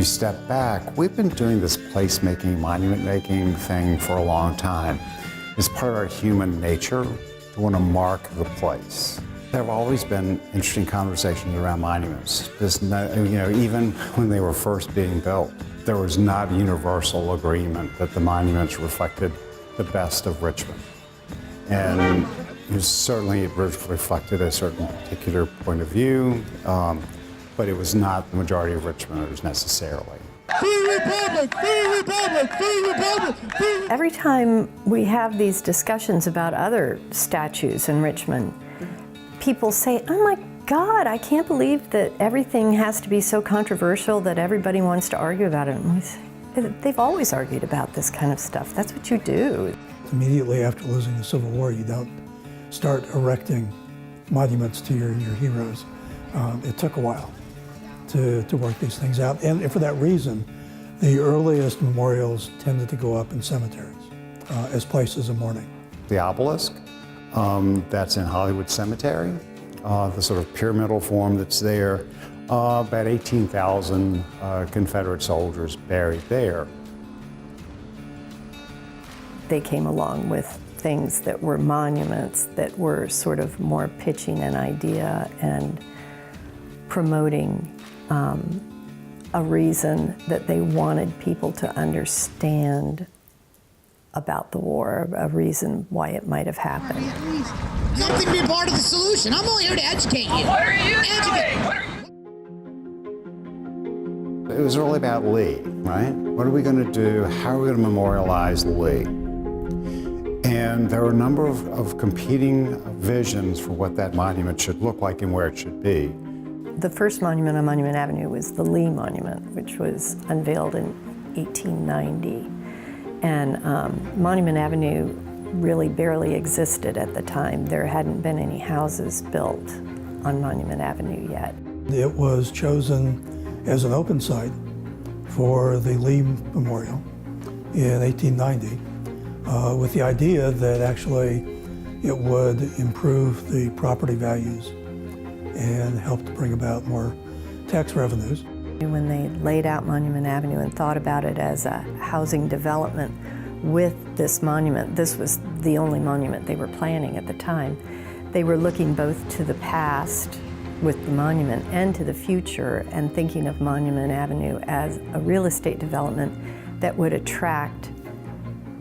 you step back, we've been doing this place-making, monument-making thing for a long time. It's part of our human nature to want to mark the place. There have always been interesting conversations around monuments. Even when they were first being built, there was not universal agreement that the monuments reflected the best of Richmond. And certainly it reflected a certain particular point of view, but it was not the majority of Richmonders necessarily. Free Republic! Free Republic! Free Republic! Free... Every time we have these discussions about other statues in Richmond, people say, oh my God, I can't believe that everything has to be so controversial that everybody wants to argue about it. And we say, they've always argued about this kind of stuff. That's what you do. Immediately after losing the Civil War, you don't start erecting monuments to your heroes. It took a while to work these things out. And for that reason, the earliest memorials tended to go up in cemeteries as places of mourning. The obelisk, that's in Hollywood Cemetery, the sort of pyramidal form that's there, about 18,000 Confederate soldiers buried there. They came along with things that were monuments that were sort of more pitching an idea and promoting a reason that they wanted people to understand about the war, a reason why it might have happened. Something to be a part of the solution. I'm only here to educate you. What are you doing? It was really about Lee, right? What are we going to do? How are we going to memorialize Lee? And there were a number of competing visions for what that monument should look like and where it should be. The first monument on Monument Avenue was the Lee Monument, which was unveiled in 1890. And Monument Avenue really barely existed at the time. There hadn't been any houses built on Monument Avenue yet. It was chosen as an open site for the Lee Memorial in 1890 with the idea that actually it would improve the property values and help to bring about more tax revenues. When they laid out Monument Avenue and thought about it as a housing development with this monument, this was the only monument they were planning at the time. They were looking both to the past with the monument and to the future and thinking of Monument Avenue as a real estate development that would attract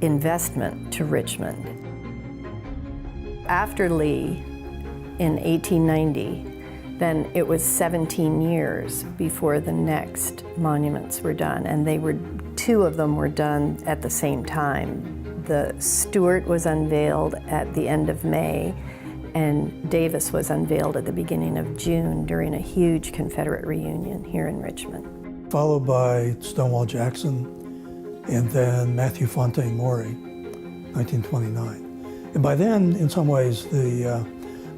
investment to Richmond. After Lee in 1890, then it was 17 years before the next monuments were done, and two of them were done at the same time. The Stewart was unveiled at the end of May, and Davis was unveiled at the beginning of June during a huge Confederate reunion here in Richmond. Followed by Stonewall Jackson, and then Matthew Fontaine Maury, 1929. And by then, in some ways, the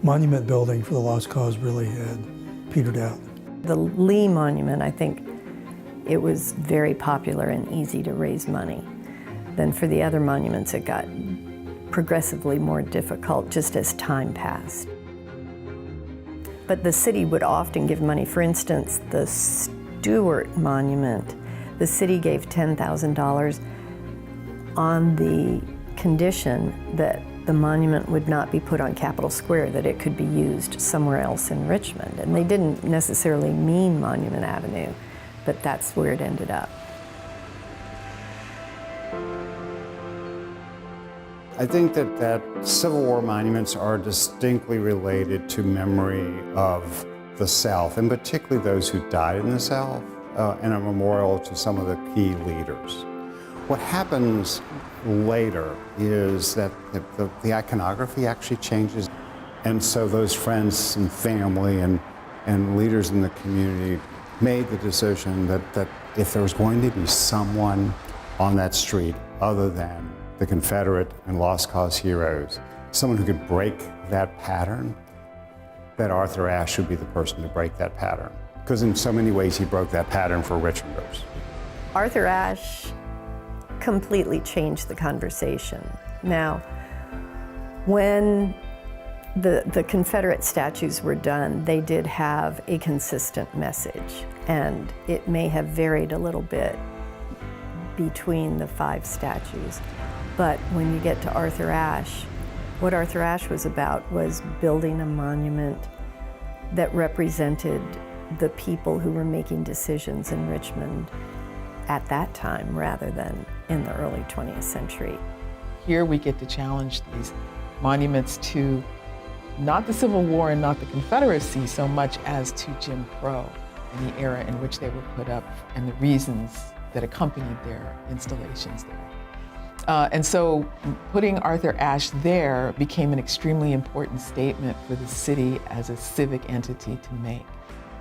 monument building for the Lost Cause really had petered out. The Lee Monument, I think, it was very popular and easy to raise money. Then for the other monuments, it got progressively more difficult just as time passed. But the city would often give money. For instance, the Stewart Monument, the city gave $10,000 on the condition that the monument would not be put on Capitol Square, that it could be used somewhere else in Richmond. And they didn't necessarily mean Monument Avenue, but that's where it ended up. I think that Civil War monuments are distinctly related to memory of the South, and particularly those who died in the South, and a memorial to some of the key leaders. What happens later is that the iconography actually changes, and so those friends and family and leaders in the community made the decision that if there was going to be someone on that street other than the Confederate and Lost Cause heroes, someone who could break that pattern, that Arthur Ashe would be the person to break that pattern. Because in so many ways he broke that pattern for Richmonders. Arthur Ashe completely changed the conversation. Now, when the Confederate statues were done, they did have a consistent message, and it may have varied a little bit between the 5 statues. But when you get to Arthur Ashe, what Arthur Ashe was about was building a monument that represented the people who were making decisions in Richmond at that time rather than in the early 20th century. Here we get to challenge these monuments to not the Civil War and not the Confederacy so much as to Jim Crow and the era in which they were put up and the reasons that accompanied their installations there. And so putting Arthur Ashe there became an extremely important statement for the city as a civic entity to make,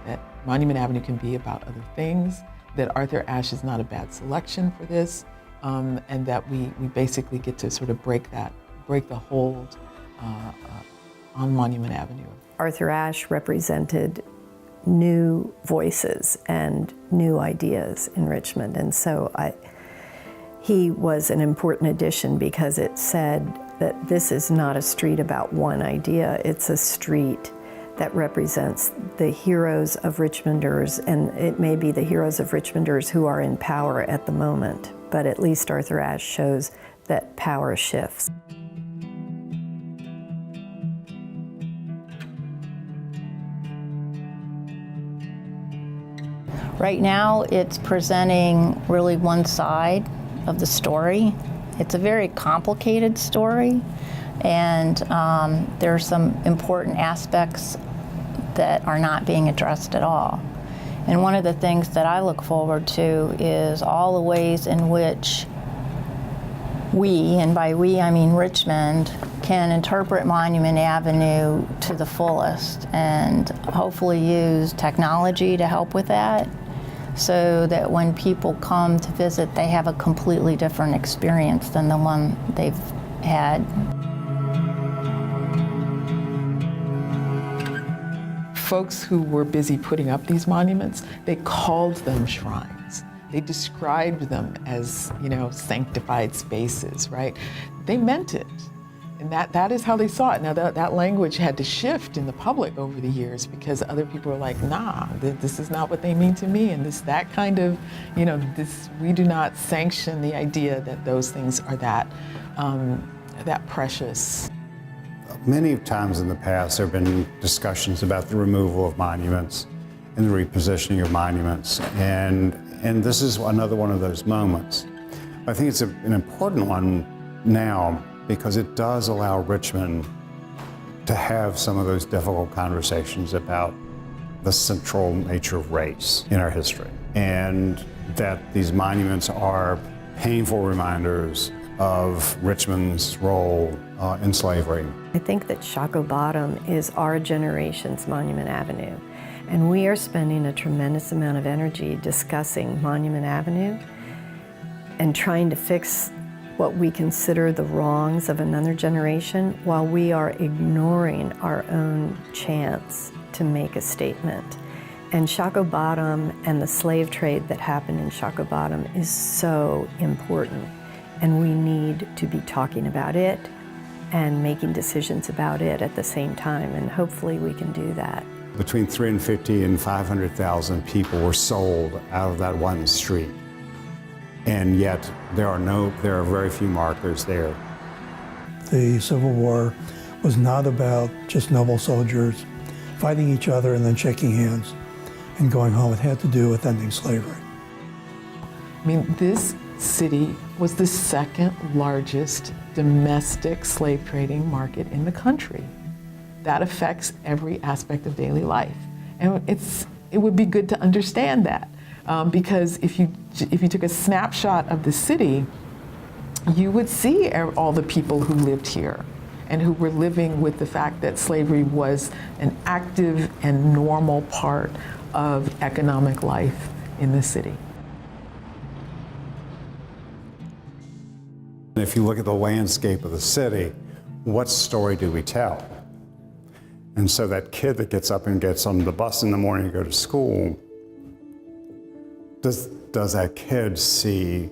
that Monument Avenue can be about other things, that Arthur Ashe is not a bad selection for this, and that we basically get to sort of break the hold on Monument Avenue. Arthur Ashe represented new voices and new ideas in Richmond, and so he was an important addition because it said that this is not a street about one idea, it's a street that represents the heroes of Richmonders, and it may be the heroes of Richmonders who are in power at the moment, but at least Arthur Ashe shows that power shifts. Right now, it's presenting really one side of the story. It's a very complicated story, and there are some important aspects that are not being addressed at all. And one of the things that I look forward to is all the ways in which we, and by we I mean Richmond, can interpret Monument Avenue to the fullest and hopefully use technology to help with that, so that when people come to visit, they have a completely different experience than the one they've had. Folks who were busy putting up these monuments, they called them shrines. They described them as, sanctified spaces, right? They meant it. And that is how they saw it. Now that language had to shift in the public over the years because other people were like, nah, this is not what they mean to me. And that kind of, we do not sanction the idea that those things are that precious. Many times in the past there have been discussions about the removal of monuments and the repositioning of monuments. And this is another one of those moments. I think it's an important one now, because it does allow Richmond to have some of those difficult conversations about the central nature of race in our history, and that these monuments are painful reminders of Richmond's role in slavery. I think that Shockoe Bottom is our generation's Monument Avenue, and we are spending a tremendous amount of energy discussing Monument Avenue and trying to fix what we consider the wrongs of another generation while we are ignoring our own chance to make a statement. And Shockoe Bottom and the slave trade that happened in Shockoe Bottom is so important, and we need to be talking about it and making decisions about it at the same time, and hopefully we can do that. Between 350 and 500,000 people were sold out of that one street. And yet there are very few markers there. The Civil War was not about just noble soldiers fighting each other and then shaking hands and going home. It had to do with ending slavery. I mean, this city was the second largest domestic slave trading market in the country. That affects every aspect of daily life. And it would be good to understand that. Because if you took a snapshot of the city, you would see all the people who lived here and who were living with the fact that slavery was an active and normal part of economic life in the city. If you look at the landscape of the city, what story do we tell? And so that kid that gets up and gets on the bus in the morning to go to school, does that kid see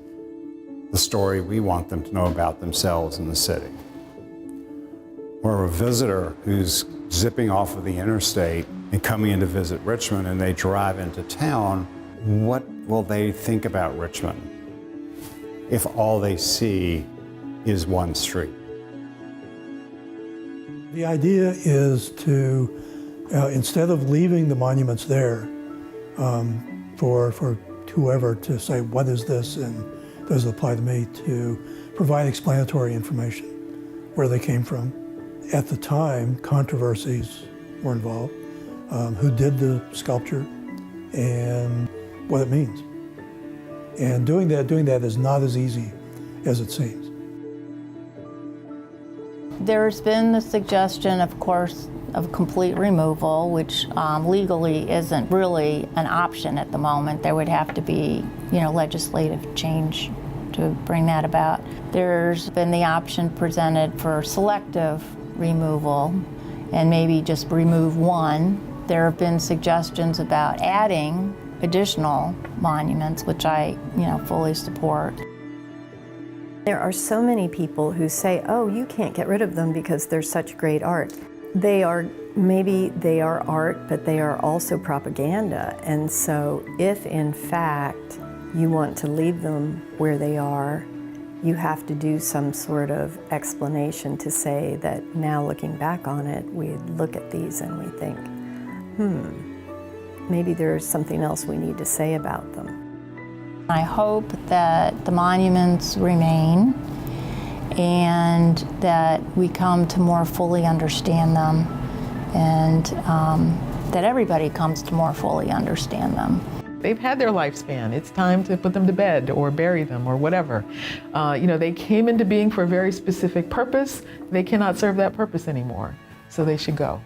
the story we want them to know about themselves in the city? or a visitor who's zipping off of the interstate and coming in to visit Richmond and they drive into town, what will they think about Richmond if all they see is one street? The idea is to, instead of leaving the monuments there for whoever to say, what is this and does it apply to me, to provide explanatory information, where they came from. At the time, controversies were involved, who did the sculpture and what it means. And doing that is not as easy as it seems. There's been the suggestion, of course, of complete removal, which legally isn't really an option at the moment. There would have to be, legislative change to bring that about. There's been the option presented for selective removal and maybe just remove one. There have been suggestions about adding additional monuments, which I, fully support. There are so many people who say, oh, you can't get rid of them because they're such great art. Maybe they are art, but they are also propaganda. And so if in fact you want to leave them where they are, you have to do some sort of explanation to say that now looking back on it, we look at these and we think, maybe there's something else we need to say about them. I hope that the monuments remain and that we come to more fully understand them and that everybody comes to more fully understand them. They've had their lifespan. It's time to put them to bed or bury them or whatever. They came into being for a very specific purpose. They cannot serve that purpose anymore, so they should go.